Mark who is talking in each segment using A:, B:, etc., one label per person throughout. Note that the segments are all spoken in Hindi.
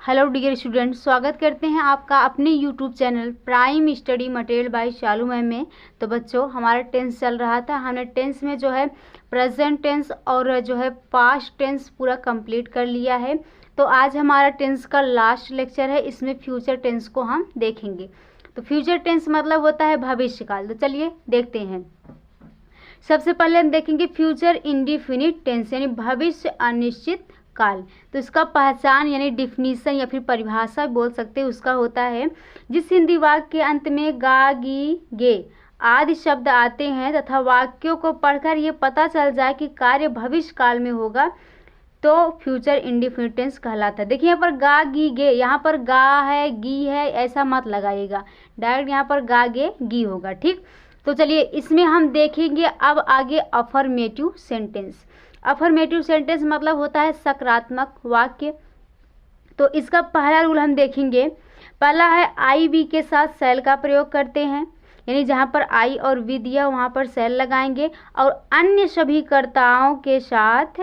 A: हेलो डियर स्टूडेंट, स्वागत करते हैं आपका अपने YouTube channel prime study material by Shalu ma'am में। तो बच्चों, हमारा टेंस चल रहा था। हमने टेंस में जो है प्रेजेंट टेंस और जो है पास्ट टेंस पूरा कंप्लीट कर लिया है। तो आज हमारा टेंस का लास्ट लेक्चर है, इसमें फ्यूचर टेंस को हम देखेंगे। तो फ्यूचर टेंस मतलब होता है भविष्यकाल। तो चलिए देखते हैं। सबसे पहले हम देखेंगे फ्यूचर इंडिफिनिट टेंस यानी भविष्य अनिश्चित काल। तो इसका पहचान यानी डिफिनीशन या फिर परिभाषा बोल सकते हैं, उसका होता है जिस हिंदी वाक्य के अंत में गा गी गे आदि शब्द आते हैं तथा वाक्यों को पढ़कर ये पता चल जाए कि कार्य भविष्य काल में होगा, तो फ्यूचर इंडिफिनिट टेंस कहलाता है। देखिए यहाँ पर गा गी गे, यहाँ पर गा है गी है ऐसा मत लगाइएगा, डायरेक्ट यहाँ पर गा गे गी होगा। ठीक, तो चलिए इसमें हम देखेंगे अब आगे अफर्मेटिव सेंटेंस। अफर्मेटिव सेंटेंस मतलब होता है सकारात्मक वाक्य। तो इसका पहला रूल हम देखेंगे। पहला है आई वी के साथ सेल का प्रयोग करते हैं, यानी जहाँ पर आई और वी दिया वहाँ पर सेल लगाएंगे, और अन्य सभी कर्ताओं के साथ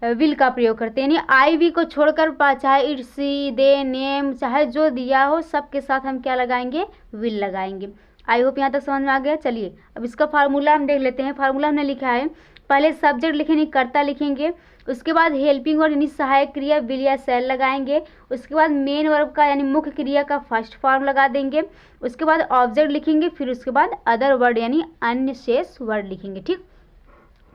A: विल का प्रयोग करते हैं। यानी आई वी को छोड़कर चाहे इट सी दे नेम चाहे जो दिया हो सबके साथ हम क्या लगाएंगे, विल लगाएंगे। आई होप यहाँ तक समझ में आ गया। चलिए अब इसका फार्मूला हम देख लेते हैं। फार्मूला हमने लिखा है, पहले सब्जेक्ट लिखेंगे, कर्ता लिखेंगे, उसके बाद हेल्पिंग वर्ब यानी सहायक क्रिया विल या सेल लगाएंगे, उसके बाद मेन वर्ब का यानी मुख्य क्रिया का फर्स्ट फॉर्म लगा देंगे, उसके बाद ऑब्जेक्ट लिखेंगे, फिर उसके बाद अदर वर्ड यानी अन्य शेष वर्ड लिखेंगे। ठीक,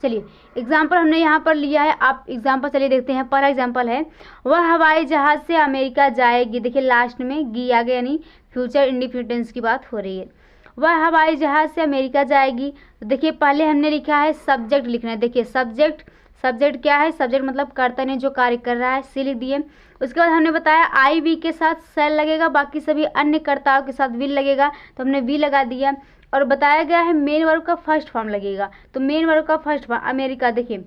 A: चलिए एग्जाम्पल हमने यहाँ पर लिया है। आप एग्जाम्पल चलिए देखते हैं। पहला एग्जाम्पल है वह हवाई जहाज से अमेरिका जाएगी। देखिए लास्ट में गी आ गया यानी फ्यूचर इंडिफिनिट की बात हो रही है। वह हवाई जहाज से अमेरिका जाएगी। तो देखिए पहले हमने लिखा है सब्जेक्ट लिखना है। देखिए सब्जेक्ट क्या है, सब्जेक्ट मतलब कर्ता ने जो कार्य कर रहा है, सी लिख दिए। उसके बाद हमने बताया आई वी के साथ सेल लगेगा, बाकी सभी अन्य कर्ताओं के साथ विल लगेगा, तो हमने वी लगा दिया। और बताया गया है मेन वर्ब का फर्स्ट फॉर्म लगेगा, तो मेन वर्ब का फर्स्ट फॉर्म अमेरिका। देखिए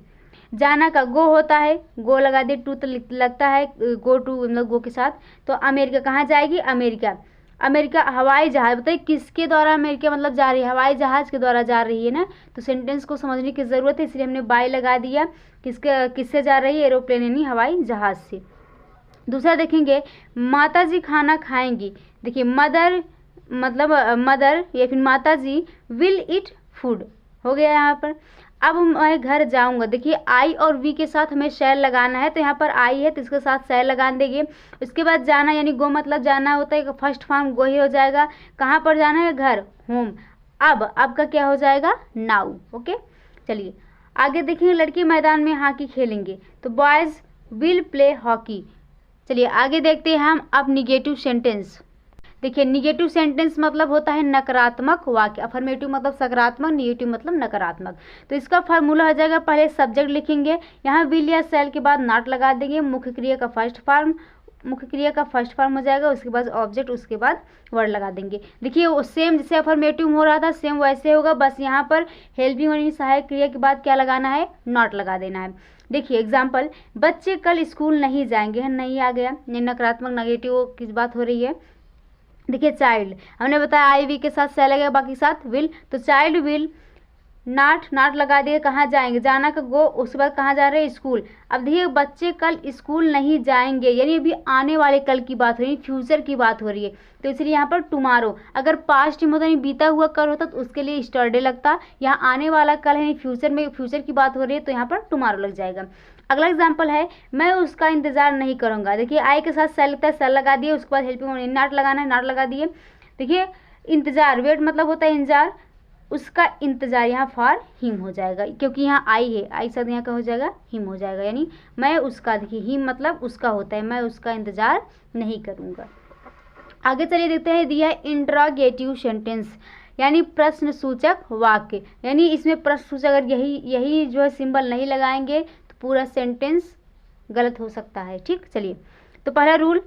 A: जाना का गो होता है, गो लगा दिए, टू तो लगता है गो टू मतलब गो के साथ, तो अमेरिका कहाँ जाएगी, अमेरिका। अमेरिका हवाई जहाज, बताइए किसके द्वारा अमेरिका मतलब जा रही है, हवाई जहाज के द्वारा जा रही है ना। तो सेंटेंस को समझने की ज़रूरत है, इसलिए हमने बाय लगा दिया। किससे जा रही है, एरोप्लेन यानी हवाई जहाज से। दूसरा देखेंगे माता जी खाना खाएंगी। देखिए मदर मतलब मदर या फिर माता जी विल ईट फूड हो गया यहाँ पर। अब मैं घर जाऊंगा। देखिए आई और वी के साथ हमें सेल लगाना है, तो यहाँ पर आई है तो इसके साथ सेल लगा देंगे। उसके बाद जाना यानी गो मतलब जाना होता है, फर्स्ट फॉर्म गो ही हो जाएगा। कहाँ पर जाना है, घर, होम। अब का क्या हो जाएगा, नाउ। ओके, चलिए आगे देखेंगे लड़की मैदान में हॉकी खेलेंगे, तो बॉयज विल प्ले हॉकी। चलिए आगे देखते हैं हम अब निगेटिव सेंटेंस। देखिए निगेटिव सेंटेंस मतलब होता है नकारात्मक वाक्य। अफर्मेटिव मतलब सकारात्मक, निगेटिव मतलब नकारात्मक। तो इसका फार्मूला हो जाएगा, पहले सब्जेक्ट लिखेंगे, यहाँ विल या सेल के बाद नॉट लगा देंगे, मुख्य क्रिया का फर्स्ट फॉर्म हो जाएगा, उसके बाद ऑब्जेक्ट, उसके बाद वर्ड लगा देंगे। देखिए वो सेम जैसे अफर्मेटिव हो रहा था सेम वैसे होगा, बस यहाँ पर हेल्पिंग यानी सहायक क्रिया के बाद क्या लगाना है, नॉट लगा देना है। देखिए एग्जाम्पल, बच्चे कल स्कूल नहीं जाएंगे, है नहीं आ गया, नकारात्मक नेगेटिव की बात हो रही है। देखिए चाइल्ड हमने बताया आई वी के साथ सेल लगेगा, बाकी साथ विल, तो चाइल्ड विल नॉट लगा दिए, कहाँ जाएंगे, जाना का गो, उसके बाद कहाँ जा रहे हैं, स्कूल। अब देखिए बच्चे कल स्कूल नहीं जाएंगे यानी अभी आने वाले कल की बात हो रही है, फ्यूचर की बात हो रही है, तो इसलिए यहाँ पर टुमारो। अगर पास्ट में होता यानी बीता हुआ कल होता तो उसके लिए स्टरडे लगता, यहाँ आने वाला कल है फ्यूचर में, फ्यूचर की बात हो रही है तो यहाँ पर टुमारो लग जाएगा। अगला एग्जाम्पल है मैं उसका इंतजार नहीं करूंगा। देखिए आई के साथ सेल लगता है, सेल लगा दिए, उसके बाद हेल्पिंग नॉट लगाना है, नॉट लगा दिए। देखिए इंतजार, वेट मतलब होता है इंतजार, उसका इंतजार यहाँ फॉर हिम हो जाएगा, क्योंकि यहाँ आई है, आई शब्द यहाँ का हो जाएगा हिम हो जाएगा, यानी मैं उसका। देखिए हिम मतलब उसका होता है, मैं उसका इंतजार नहीं करूँगा। आगे चलिए देखते हैं, दिया है इंट्रोगेटिव सेंटेंस यानी प्रश्न सूचक वाक्य। यानी इसमें प्रश्न सूचक अगर यही जो है सिंबल नहीं लगाएंगे तो पूरा सेंटेंस गलत हो सकता है। ठीक, चलिए तो पहला रूल,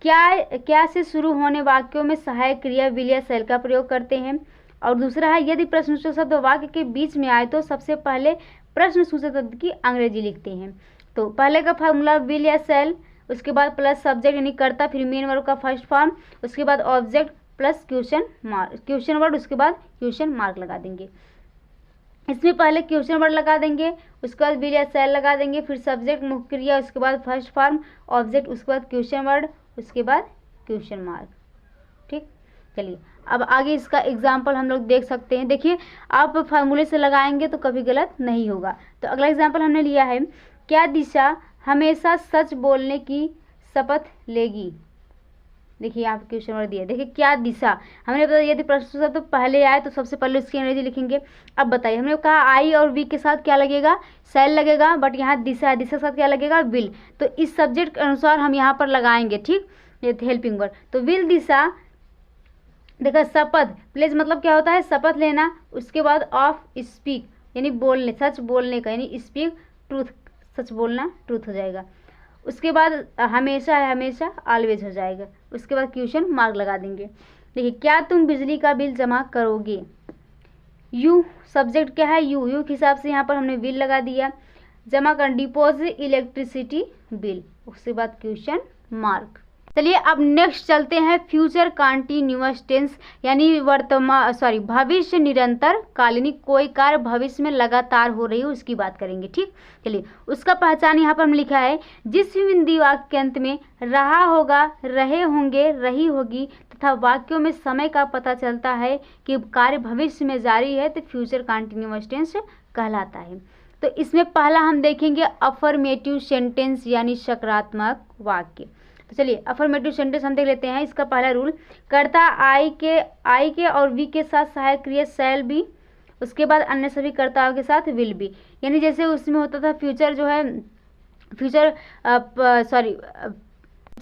A: क्या से शुरू होने वाक्यों में सहायक क्रिया विल या सेल का प्रयोग करते हैं। और दूसरा है यदि प्रश्नसूचक शब्द वाक्य के बीच में आए तो सबसे पहले प्रश्नसूचक शब्द की अंग्रेजी लिखते हैं। तो पहले का फार्मूला विल या सेल, उसके बाद प्लस सब्जेक्ट यानी कर्ता, फिर मेन वर्ब का फर्स्ट फॉर्म, उसके बाद ऑब्जेक्ट प्लस क्वेश्चन वर्ड, उसके बाद क्वेश्चन मार्क लगा देंगे। इसमें पहले क्वेश्चन वर्ड लगा देंगे, उसके बाद विल या शैल लगा देंगे, फिर सब्जेक्ट मुख्य क्रिया, उसके बाद फर्स्ट फॉर्म ऑब्जेक्ट, उसके बाद क्वेश्चन वर्ड, उसके बाद क्वेश्चन मार्क। ठीक, चलिए अब आगे इसका एग्जाम्पल हम लोग देख सकते हैं। देखिए आप फार्मूले से लगाएंगे तो कभी गलत नहीं होगा। तो अगला एग्जाम्पल हमने लिया है, क्या दिशा हमेशा सच बोलने की शपथ लेगी। देखिए यहाँ पे क्वेश्चन वर्ड दिया है। देखिए क्या दिशा, हमने बताया यदि प्रश्न शब्द तो पहले आए तो सबसे पहले उसकी अंग्रेजी लिखेंगे। अब बताइए, हमने कहा आई और वी के साथ क्या लगेगा, शैल लगेगा, बट यहाँ दिशा है, दिशा के साथ क्या लगेगा, विल। तो इस सब्जेक्ट के अनुसार हम यहाँ पर लगाएंगे। ठीक, ये हेल्पिंग वर्ड, तो विल दिशा, देखा शपथ, प्लेज मतलब क्या होता है, शपथ लेना, उसके बाद ऑफ स्पीक यानी बोलने, सच बोलने का, यानी स्पीक ट्रूथ, सच बोलना ट्रूथ हो जाएगा। उसके बाद हमेशा है, हमेशा ऑलवेज हो जाएगा। उसके बाद क्वेश्चन मार्क लगा देंगे। देखिए क्या तुम बिजली का बिल जमा करोगे, यू सब्जेक्ट क्या है, यू, यू के हिसाब से यहाँ पर हमने बिल लगा दिया, जमा कर डिपॉजिट इलेक्ट्रिसिटी बिल, उसके बाद क्वेश्चन मार्क। चलिए अब नेक्स्ट चलते हैं फ्यूचर कंटिन्यूअस टेंस, यानी वर्तमान भविष्य निरंतर कालीन, कोई कार्य भविष्य में लगातार हो रही है उसकी बात करेंगे। ठीक, चलिए उसका पहचान यहाँ पर हम लिखा है, जिस हिंदी वाक्य के अंत में रहा होगा, रहे होंगे, रही होगी तथा वाक्यों में समय का पता चलता है कि कार्य भविष्य में जारी है तो फ्यूचर कंटिन्यूअस टेंस कहलाता है। तो इसमें पहला हम देखेंगे अफर्मेटिव सेंटेंस यानी सकारात्मक वाक्य। तो चलिए अफर्मेटिव सेंटेंस हम देख लेते हैं। इसका पहला रूल, कर्ता आई के और वी के साथ सहायक क्रिया शैल बी, उसके बाद अन्य सभी कर्ताओं के साथ विल बी। यानी जैसे उसमें होता था फ्यूचर जो है, फ्यूचर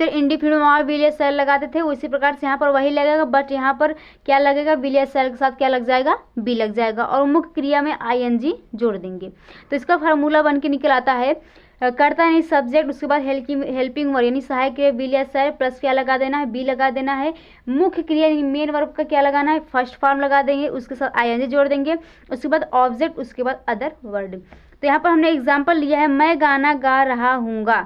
A: इंडिफिनिट विल या शैल लगाते थे, उसी प्रकार से यहाँ पर वही लगेगा, बट यहाँ पर क्या लगेगा, विल या शैल के साथ क्या लग जाएगा, बी लग जाएगा, और मुख्य क्रिया में आईएनजी जोड़ देंगे। तो इसका फार्मूला बन के निकल आता है, कर्ता यानी सब्जेक्ट, उसके बाद हेल्पिंग वर्ब यानी सहायक क्रिया विल या शैल प्लस क्या लगा देना है, बी लगा देना है, मुख्य क्रिया यानी मेन वर्ब का क्या लगाना है, फर्स्ट फॉर्म लगा देंगे, उसके साथ आईएनजी जोड़ देंगे, उसके बाद ऑब्जेक्ट, उसके बाद अदर वर्ड। तो यहाँ पर हमने एग्जाम्पल लिया है, मैं गाना गा रहा हूँगा।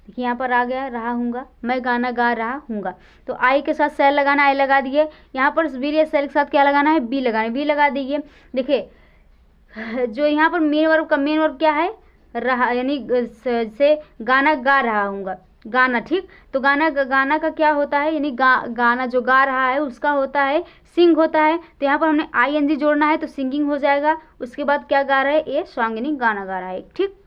A: देखिए यहाँ पर आ गया रहा हूँगा, मैं गाना गा रहा हूँगा, तो आई के साथ शैल लगाना, आई लगा दिए, यहाँ पर विल या शैल के साथ क्या लगाना है, बी लगाना, बी लगा दीजिए। देखिए जो यहाँ पर मेन वर्ब का मेन वर्ब क्या है, रहा, यानी से गाना गा रहा हूँगा, गाना। ठीक, तो गाना का क्या होता है, यानी गाना जो गा रहा है उसका होता है सिंग होता है, तो यहाँ पर हमने आईएनजी जोड़ना है तो सिंगिंग हो जाएगा। उसके बाद क्या गा रहा है, ए सॉन्ग यानी गाना गा रहा है। ठीक,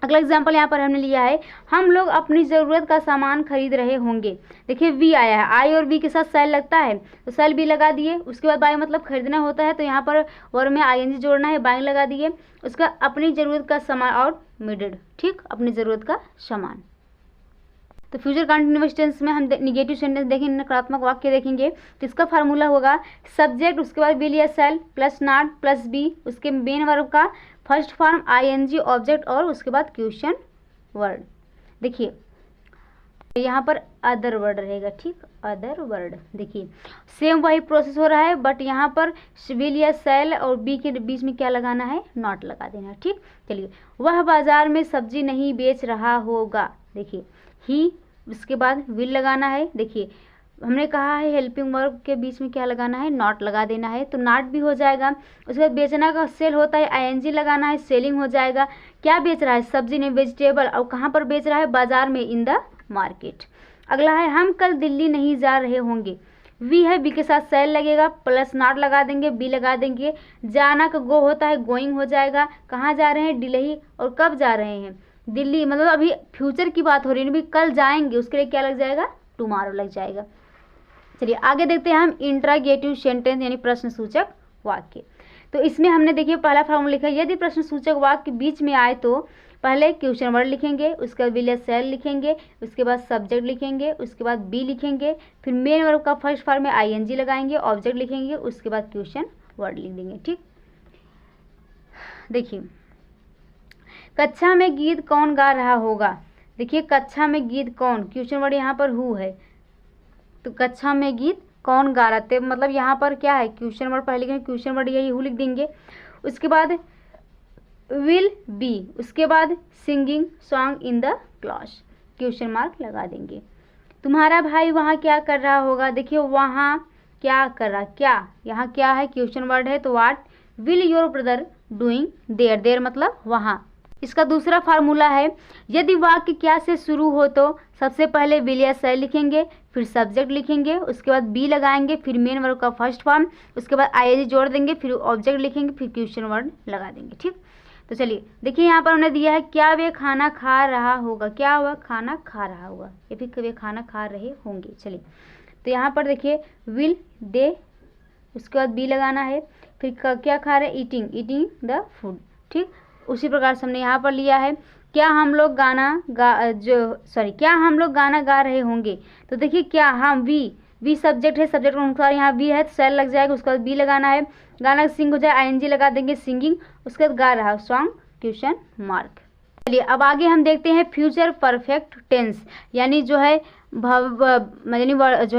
A: अगला एग्जाम्पल यहाँ पर हमने लिया है, हम लोग अपनी ज़रूरत का सामान खरीद रहे होंगे। देखिए वी आया है, आई और वी के साथ शैल लगता है तो शैल भी लगा दिए, उसके बाद बाय मतलब खरीदना होता है तो यहाँ पर वर्ब में आईएनजी जोड़ना है, बाय लगा दिए, उसका अपनी ज़रूरत का सामान और नीडेड। ठीक, अपनी ज़रूरत का सामान। तो फ्यूचर कंटिन्यूअस टेंस में हम निगेटिव सेंटेंस देखेंगे, नकारात्मक वाक्य देखेंगे, तो इसका फार्मूला होगा सब्जेक्ट, उसके बाद विल या shall plus not plus be, उसके मेन वर्ब का फर्स्ट फॉर्म आईएनजी ऑब्जेक्ट और उसके बाद क्वेश्चन वर्ड। देखिए यहाँ पर अदर वर्ड रहेगा। ठीक, अदर वर्ड, देखिए सेम वही प्रोसेस हो रहा है, बट यहाँ पर विल या शैल और बी के बीच में क्या लगाना है, नॉट लगा देना है। ठीक, चलिए वह बाजार में सब्जी नहीं बेच रहा होगा। देखिए ही, उसके बाद विल लगाना है। देखिए हमने कहा है हेल्पिंग वर्ब के बीच में क्या लगाना है, नॉट लगा देना है, तो नॉट भी हो जाएगा। उसके बाद बेचना का सेल होता है, आईएनजी लगाना है, सेलिंग हो जाएगा। क्या बेच रहा है, सब्जी नहीं, वेजिटेबल, और कहाँ पर बेच रहा है, बाजार में, इन द मार्केट। अगला है, हम कल दिल्ली नहीं जा रहे होंगे। वी है, बी के साथ शैल लगेगा, प्लस नॉट लगा देंगे, बी लगा देंगे। जाना का गो होता है, गोइंग हो जाएगा। कहाँ जा रहे हैं, दिल्ली, और कब जा रहे हैं, दिल्ली, मतलब अभी फ्यूचर की बात हो रही है, अभी कल जाएंगे, उसके लिए क्या लग जाएगा, टुमारो लग जाएगा। चलिए आगे देखते हैं हम इंट्रागेटिव सेंटेंस यानी प्रश्न सूचक वाक्य। तो इसमें हमने देखिए पहला फॉर्मूला लिखा है, यदि प्रश्न सूचक वाक्य बीच में आए तो पहले क्वेश्चन वर्ड लिखेंगे, उसके बाद विल या शैल लिखेंगे, उसके बाद सब्जेक्ट लिखेंगे, उसके बाद बी लिखेंगे, फिर मेन वर्ब का फर्स्ट फॉर्म में आईएनजी लगाएंगे, ऑब्जेक्ट लिखेंगे, उसके बाद क्वेश्चन वर्ड लिख देंगे। ठीक, देखिए कक्षा में गीत कौन गा रहा होगा। देखिए कक्षा में गीत कौन, क्वेश्चन वर्ड यहाँ पर हु है, तो कक्षा में गीत कौन गा रहा थे, मतलब यहाँ पर क्या है, क्वेश्चन वर्ड पहले लिखेंगे, क्वेश्चन वर्ड यही हु लिख देंगे, उसके बाद विल बी, उसके बाद singing song in the class, question mark लगा देंगे। तुम्हारा भाई वहाँ क्या कर रहा होगा। देखिए वहाँ क्या कर रहा, क्या यहाँ क्या है, क्वेश्चन वर्ड है, तो what will your brother doing there, there मतलब वहाँ। इसका दूसरा फार्मूला है, यदि वाक्य क्या से शुरू हो तो सबसे पहले विल या शैल लिखेंगे, फिर सब्जेक्ट लिखेंगे, उसके बाद बी लगाएंगे, फिर मेन वर्ब का फर्स्ट फॉर्म, उसके बाद आईएनजी जोड़ देंगे, फिर ऑब्जेक्ट लिखेंगे, फिर क्वेश्चन वर्ड लगा देंगे। ठीक, तो चलिए देखिए यहाँ पर उन्होंने दिया है क्या वे खाना खा रहा होगा, क्या हुआ, खाना खा रहा होगा, या फिर वे खाना खा रहे होंगे। चलिए तो यहाँ पर देखिए विल दे, उसके बाद बी लगाना है, फिर क्या खा रहे, ईटिंग, ईटिंग द फूड। ठीक, उसी प्रकार से हमने यहाँ पर लिया है क्या हम लोग क्या हम लोग गाना गा रहे होंगे। तो देखिए क्या हम वी सब्जेक्ट है, सब्जेक्ट के अनुसार यहाँ वी है तो शैल लग जाएगा, उसके बाद बी लगाना है, गाना सिंग हो जाए आईएनजी लगा देंगे सिंगिंग, उसके बाद गा रहा सॉन्ग क्वेश्चन मार्क। चलिए अब आगे हम देखते हैं फ्यूचर परफेक्ट टेंस, यानी जो है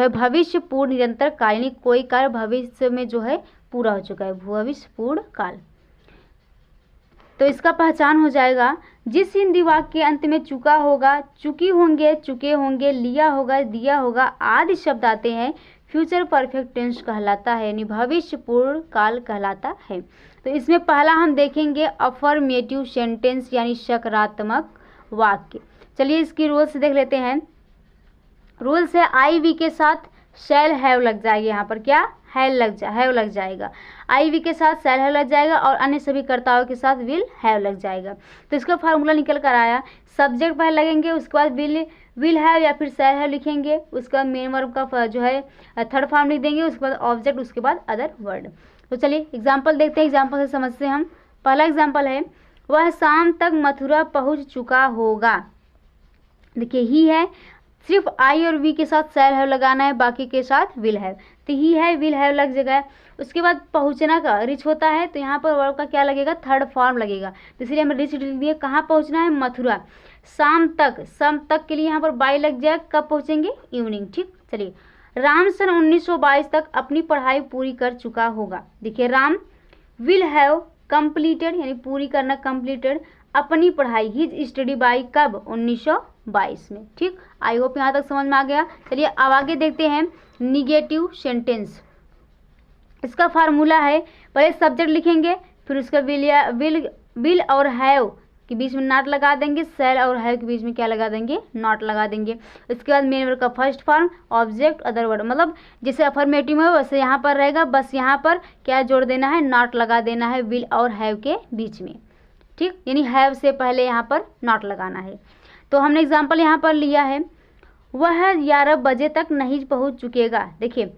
A: भविष्य पूर्ण निरंतर काल, यानी कोई कार्य भविष्य में जो है पूरा हो चुका है, भविष्य पूर्ण काल। तो इसका पहचान हो जाएगा, जिस हिंदी वाक्य के अंत में चुका होगा, चुकी होंगे, चुके होंगे, लिया होगा, दिया होगा आदि शब्द आते हैं, फ्यूचर परफेक्ट टेंस कहलाता है, यानी भविष्य पूर्ण काल कहलाता है। तो इसमें पहला हम देखेंगे अफर्मेटिव सेंटेंस, यानी सकारात्मक वाक्य। चलिए इसकी रूल्स देख लेते हैं। रूल्स है आई वी के साथ शैल हैव लग जाएगी, यहाँ पर क्या हैव लग जाएगा, आई वी के साथ शैल हैव लग जाएगा और अन्य सभी कर्ताओं के साथ विल हैव लग जाएगा। तो इसका फार्मूला निकल कर आया, सब्जेक्ट पहले लगेंगे, उसके बाद विल हैव या फिर शैल हैव लिखेंगे, उसके बाद मेन वर्ब का जो है थर्ड फॉर्म लिख देंगे, उसके बाद ऑब्जेक्ट, उसके बाद अदर वर्ड। तो चलिए एग्जाम्पल देखते हैं, एग्जाम्पल से समझते हैं हम। पहला एग्जाम्पल है, वह शाम तक मथुरा पहुँच चुका होगा। देखिए ही है, सिर्फ आई और वी के साथ शैल हैव लगाना है, बाकी के साथ विल हैव, तो ही है विल हैव लग जाएगा। उसके बाद पहुंचना का रिच होता है, तो यहाँ पर वर्ब का क्या लगेगा, थर्ड फॉर्म लगेगा, तो इसलिए हमें रिच लिख दिए, कहाँ पहुंचना है, मथुरा। शाम तक के लिए यहाँ पर बाई लग जाएगा, कब पहुंचेंगे, इवनिंग। ठीक, चलिए राम सन 1922 तक अपनी पढ़ाई पूरी कर चुका होगा। देखिए राम विल हैव कंप्लीटेड, यानी पूरी करना, कंप्लीटेड अपनी पढ़ाई, हिज स्टडी बाई कब, 1922 में। ठीक, आई होप यहाँ तक समझ में आ गया। चलिए अब आगे देखते हैं निगेटिव सेंटेंस। इसका फार्मूला है, पहले सब्जेक्ट लिखेंगे, फिर उसका विल और हैव के बीच में नॉट लगा देंगे, शैल और हैव के बीच में क्या लगा देंगे, नॉट लगा देंगे। उसके बाद मेन वर्ब का first form, object, other word, मतलब जैसे अफर्मेटिव में वैसे यहाँ पर रहेगा, बस यहाँ पर क्या जोड़ देना है, नॉट लगा देना है विल और हैव के बीच में। ठीक, यानी हैव से पहले यहाँ पर नॉट लगाना है। तो हमने एग्जाम्पल यहाँ पर लिया है, वह 11 बजे तक नहीं पहुँच चुकेगा। देखिए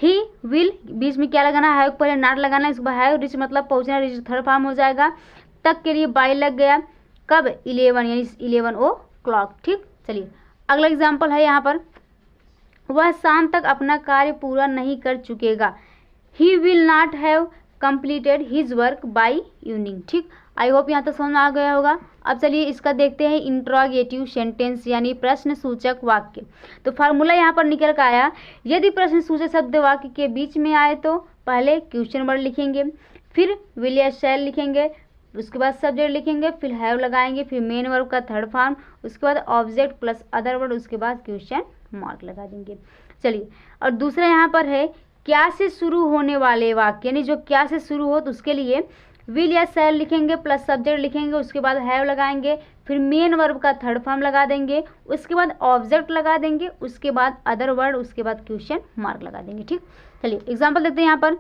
A: ही विल बीच में क्या लगाना है, पहले नॉट लगाना है, इसके बाद हैव, रिच मतलब पहुँचना, रिच थर्ड फॉर्म हो जाएगा, तक के लिए बाई लग गया, कब, 11, यानी 11 o'clock। ठीक, चलिए अगला एग्जाम्पल है यहाँ पर, वह शाम तक अपना कार्य पूरा नहीं कर चुकेगा। He will not have completed his work by evening. ठीक, आई होप यहाँ तक समझ में आ गया होगा। अब चलिए इसका देखते हैं इंट्रोगेटिव सेंटेंस, यानी प्रश्न सूचक वाक्य। तो फार्मूला यहाँ पर निकल कर आया, यदि प्रश्न सूचक शब्द वाक्य के बीच में आए तो पहले क्वेश्चन वर्ड लिखेंगे, फिर विल या शैल लिखेंगे, उसके बाद सब्जेक्ट लिखेंगे, फिर हैव लगाएंगे, फिर मेन वर्ब का थर्ड फॉर्म, उसके बाद ऑब्जेक्ट प्लस अदर वर्ड, उसके बाद क्वेश्चन मार्क लगा देंगे। चलिए और दूसरा यहाँ पर है क्या से शुरू होने वाले वाक्य, यानी जो क्या से शुरू हो तो उसके लिए विल या शैल लिखेंगे, प्लस सब्जेक्ट लिखेंगे, उसके बाद हैव लगाएंगे, फिर मेन वर्ब का थर्ड फॉर्म लगा देंगे, उसके बाद ऑब्जेक्ट लगा देंगे, उसके बाद अदर वर्ड, उसके बाद क्वेश्चन मार्क लगा देंगे। ठीक, चलिए एग्जाम्पल देखते हैं यहाँ पर,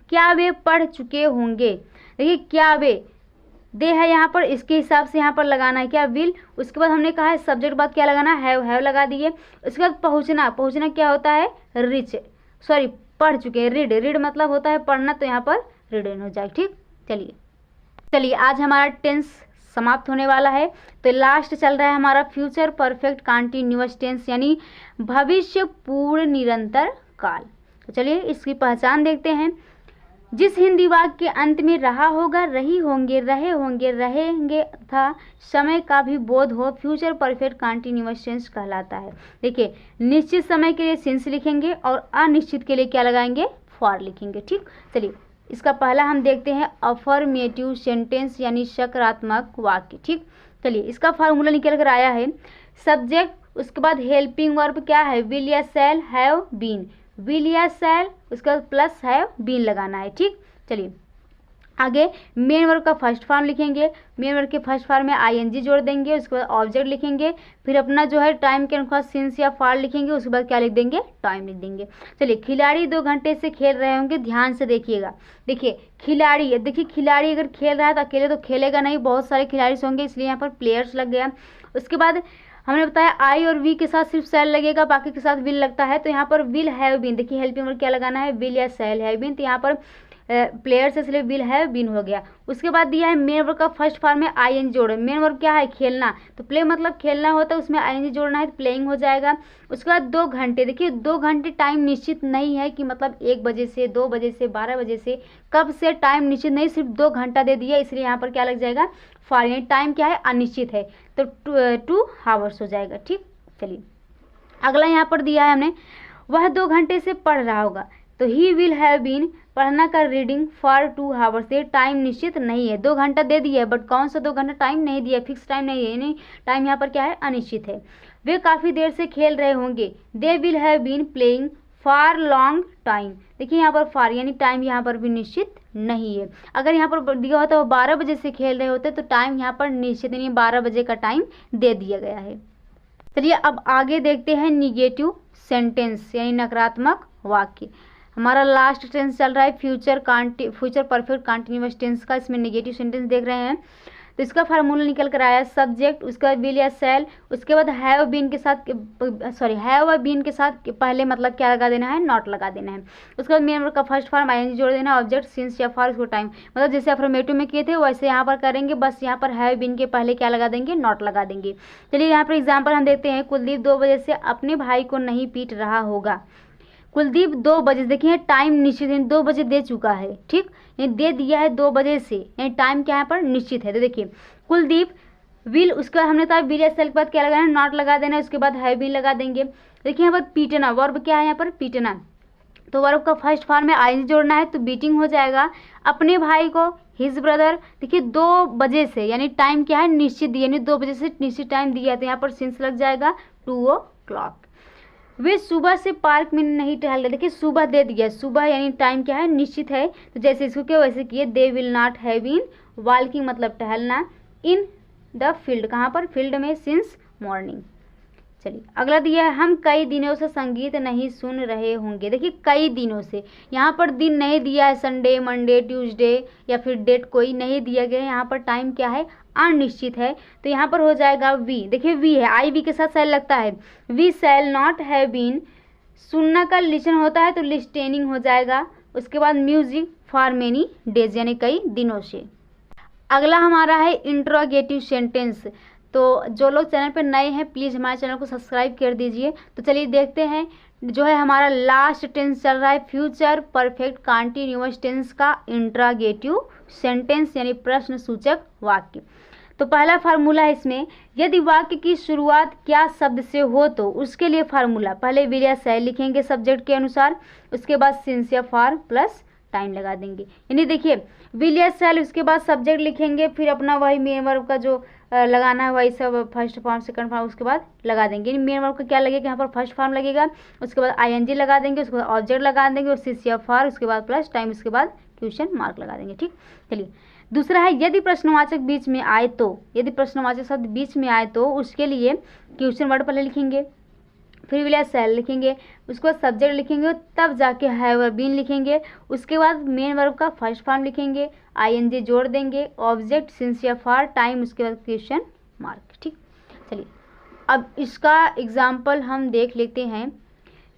A: क्या वे पढ़ चुके होंगे। देखिए क्या वे दे है यहाँ पर, इसके हिसाब से यहाँ पर लगाना है क्या, विल, उसके बाद हमने कहा है सब्जेक्ट बाद क्या लगाना है, हैव लगा दिए, उसके बाद पहुँचना क्या होता है, रिच, सॉरी पढ़ चुके हैं, रीड मतलब होता है पढ़ना, तो यहाँ पर रीडन हो जाए। ठीक, चलिए आज हमारा टेंस समाप्त होने वाला है, तो लास्ट चल रहा है हमारा फ्यूचर परफेक्ट कंटिन्यूअस टेंस, यानी भविष्य पूर्ण निरंतर काल। तो चलिए इसकी पहचान देखते हैं। जिस हिंदी वाक्य के अंत में रहा होगा, रही होंगे, रहे होंगे, रहेंगे तथा समय का भी बोध हो, फ्यूचर परफेक्ट कंटिन्यूअस टेंस कहलाता है। देखिए निश्चित समय के लिए सिंस लिखेंगे और अनिश्चित के लिए क्या लगाएंगे, फॉर लिखेंगे। ठीक, चलिए इसका पहला हम देखते हैं अफर्मेटिव सेंटेंस, यानी सकारात्मक वाक्य। ठीक, चलिए इसका फार्मूला निकल कर आया है, सब्जेक्ट, उसके बाद हेल्पिंग वर्ब क्या है, विल या शैल, हैव, बीन, विल या शैल, उसके बाद प्लस हैव बीन लगाना है। ठीक, चलिए आगे मेन वर्ब का फर्स्ट फॉर्म लिखेंगे, मेन वर्ब के फर्स्ट फॉर्म में आईएनजी जोड़ देंगे, उसके बाद ऑब्जेक्ट लिखेंगे, फिर अपना जो है टाइम के अनुसार सिंस या फॉर लिखेंगे, उसके बाद क्या लिख देंगे, टाइम लिख देंगे। चलिए, खिलाड़ी 2 घंटे से खेल रहे होंगे, ध्यान से देखिएगा। देखिए खिलाड़ी, देखिए खिलाड़ी अगर खेल रहा है तो अकेले तो खेलेगा नहीं, बहुत सारे खिलाड़ी होंगे, इसलिए यहाँ पर प्लेयर्स लग गया। उसके बाद हमने बताया आई और वी के साथ सिर्फ सेल लगेगा, बाकी के साथ विल लगता है, तो यहाँ पर विल हैव बीन, देखिए हेल्पिंग वर्ब क्या लगाना है, विल या सेल हैव बीन, तो यहाँ पर प्लेयर से इसलिए विल हैव बीन हो गया। उसके बाद दिया है मेन वर्ब का फर्स्ट फॉर्म में आईएनजी जोड़े, मेन वर्ब क्या है, खेलना, तो प्ले मतलब खेलना होता है, उसमें आईएनजी जोड़ना है तो प्लेइंग हो जाएगा। उसके बाद 2 घंटे, देखिए 2 घंटे टाइम निश्चित नहीं है कि मतलब 1 बजे से 2 बजे से 12 बजे से, कब से टाइम निश्चित नहीं, सिर्फ 2 घंटा दे दिया, इसलिए यहाँ पर क्या लग जाएगा, फॉर, यानी टाइम क्या है, अनिश्चित है, तो 2 आवर्स हो जाएगा। ठीक, चलिए अगला यहाँ पर दिया है हमने, वह 2 घंटे से पढ़ रहा होगा, तो ही विल हैव बीन, पढ़ना का रीडिंग फॉर 2 आवर्स, ये टाइम निश्चित नहीं है, 2 घंटा दे दिया है, बट कौन सा 2 घंटा, टाइम नहीं दिया, फिक्स टाइम नहीं है, यानी टाइम यहाँ पर क्या है, अनिश्चित है। वे काफ़ी देर से खेल रहे होंगे, they will have been playing for long time, देखिए यहाँ पर फॉर यानी टाइम यहाँ पर भी निश्चित नहीं है। अगर यहाँ पर दिया होता है वो 12 बजे से खेल रहे होते तो टाइम यहाँ पर निश्चित नहीं, 12 बजे का टाइम दे दिया गया है। चलिए अब आगे देखते हैं निगेटिव सेंटेंस यानी नकारात्मक वाक्य। हमारा लास्ट टेंस चल रहा है फ्यूचर परफेक्ट कंटिन्यूअस टेंस का, इसमें नेगेटिव सेंटेंस देख रहे हैं। तो इसका फार्मूला निकल कर आया, सब्जेक्ट, उसका विल या सेल, उसके बाद हैव बीन के साथ, हैव और बीन के साथ पहले मतलब क्या लगा देना है, नॉट लगा देना है। उसके बाद मेन वर्ब का फर्स्ट फॉर्म आईएनजी जोड़ देना, ऑब्जेक्ट सिंस या फॉर, उसको टाइम, मतलब जैसे अफर्मेटिव में किए थे वैसे यहाँ पर करेंगे, बस यहाँ पर हैव बीन के पहले क्या लगा देंगे, नॉट लगा देंगे। चलिए यहाँ पर एग्जाम्पल हम देखते हैं, कुलदीप 2 बजे से अपने भाई को नहीं पीट रहा होगा। कुलदीप 2 बजे, देखिए टाइम निश्चित है, 2 बजे दे चुका है, ठीक, ये दे दिया है 2 बजे से, यानी टाइम क्या यहाँ पर निश्चित है। तो देखिए कुलदीप विल, उसका हमने कहा विल या सेल के बाद क्या लगाना है, नॉट लगा देना है, उसके बाद हैव बीन लगा देंगे। देखिए यहाँ पर पीटना, वर्ब क्या है यहाँ पर, पीटना, तो वर्ब का फर्स्ट फॉर्म में आईएनजी जोड़ना है, तो बीटिंग हो जाएगा। अपने भाई को, हिज ब्रदर, देखिए 2 बजे से, यानी टाइम क्या है, निश्चित दिया, यानी 2 बजे से निश्चित टाइम दिया है, तो यहाँ पर सिंस लग जाएगा 2 o'clock। वे सुबह से पार्क में नहीं टहल रहे, देखिए सुबह दे दिया, सुबह यानी टाइम क्या है, निश्चित है, तो जैसे इसको क्या वैसे किए, they will not have been walking मतलब टहलना, इन द फील्ड, कहाँ पर, फील्ड में, सिंस मॉर्निंग। चलिए अगला दिया है, हम कई दिनों से संगीत नहीं सुन रहे होंगे, देखिए कई दिनों से, यहाँ पर दिन नहीं दिया है, संडे, मंडे, ट्यूसडे या फिर डेट कोई नहीं दिया गया है, यहाँ पर टाइम क्या है, अनिश्चित है, तो यहाँ पर हो जाएगा वी, देखिए वी है, आई वी के साथ सेल लगता है, we shall not have been, सुनना का लिसन होता है तो लिस्टेनिंग हो जाएगा। उसके बाद म्यूजिक फॉर मेनी डेज यानी कई दिनों से। अगला हमारा है इंट्रोगेटिव सेंटेंस, तो जो लोग चैनल पर नए हैं प्लीज़ हमारे चैनल को सब्सक्राइब कर दीजिए। तो चलिए देखते हैं, जो है हमारा लास्ट टेंस चल रहा है फ्यूचर परफेक्ट कंटीन्यूअस टेंस का इंट्रोगेटिव सेंटेंस यानी प्रश्न सूचक वाक्य। तो पहला फार्मूला है इसमें, यदि वाक्य की शुरुआत क्या शब्द से हो तो उसके लिए फार्मूला, पहले विल या सेल लिखेंगे सब्जेक्ट के अनुसार, उसके बाद सिंस या फॉर प्लस टाइम लगा देंगे, यानी देखिए विल या सेल, उसके बाद सब्जेक्ट लिखेंगे, फिर अपना वही मेन वर्ब का जो लगाना है वही सब फर्स्ट फॉर्म सेकंड फॉर्म उसके बाद लगा देंगे। यानी मेन वर्ब का क्या लगेगा, यहाँ पर फर्स्ट फॉर्म लगेगा, उसके बाद आईएनजी लगा देंगे, उसके बाद ऑब्जेक्ट लगा देंगे, और सिंस या फॉर, उसके बाद प्लस टाइम, उसके बाद क्वेश्चन मार्क लगा देंगे। ठीक, चलिए दूसरा है, यदि प्रश्नवाचक बीच में आए तो, यदि प्रश्नवाचक शब्द बीच में आए तो उसके लिए क्वेश्चन वर्ड पहले लिखेंगे, फिर विल या सेल लिखेंगे, उसके बाद सब्जेक्ट लिखेंगे, तब जाके हैव और बीन लिखेंगे, उसके बाद मेन वर्ब का फर्स्ट फॉर्म लिखेंगे, आईएनजी जोड़ देंगे, ऑब्जेक्ट सिंस या फॉर, टाइम, उसके बाद क्वेश्चन मार्क। ठीक, चलिए अब इसका एग्जाम्पल हम देख लेते हैं।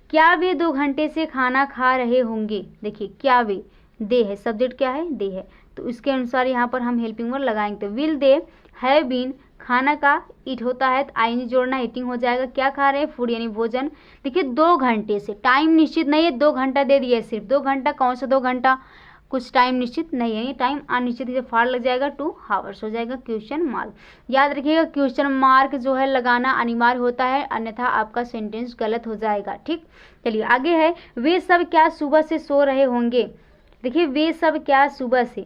A: क्या वे 2 घंटे से खाना खा रहे होंगे, देखिए क्या वे, दे है, सब्जेक्ट क्या है, दे है, तो उसके अनुसार यहाँ पर हम हेल्पिंग वर्ब लगाएंगे, तो विल दे हैव बीन, खाना का ईट होता है तो आईएनजी जोड़ना, ईटिंग हो जाएगा, क्या खा रहे हैं, फूड यानी भोजन। देखिए 2 घंटे से, टाइम निश्चित नहीं है, 2 घंटा दे दिया है, सिर्फ 2 घंटा, कौन सा 2 घंटा, कुछ टाइम निश्चित नहीं है, टाइम अनिश्चित है, फार लग जाएगा, 2 आवर्स हो जाएगा, क्वेश्चन मार्क। याद रखिएगा क्वेश्चन मार्क जो है लगाना अनिवार्य होता है, अन्यथा आपका सेंटेंस गलत हो जाएगा। ठीक, चलिए आगे है, वे सब क्या सुबह से सो रहे होंगे, देखिए वे सब क्या सुबह से,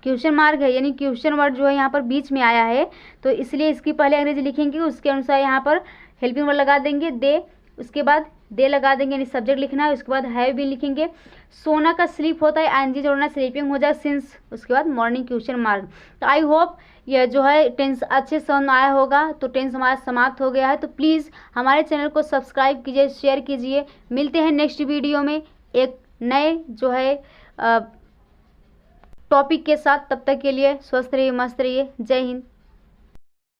A: क्वेश्चन मार्क है, यानी क्वेश्चन वर्ड जो है यहाँ पर बीच में आया है, तो इसलिए इसकी पहले अंग्रेजी लिखेंगे, उसके अनुसार यहाँ पर हेल्पिंग वर्ड लगा देंगे, दे उसके बाद दे लगा देंगे, यानी सब्जेक्ट लिखना है, उसके बाद हैव बीन लिखेंगे। सोना का स्लीप होता है, एनजी जोड़ना, स्लीपिंग हो जाए सिंस, उसके बाद मॉर्निंग क्वेश्चन मार्क। तो आई होप यह जो है टेंस अच्छे समझ में आया होगा। तो टेंस हमारा समाप्त हो गया है। तो प्लीज़ हमारे चैनल को सब्सक्राइब कीजिए, शेयर कीजिए। मिलते हैं नेक्स्ट वीडियो में एक नए जो है टॉपिक के साथ। तब तक के लिए स्वस्थ रहिए, मस्त रहिए। जय हिंद।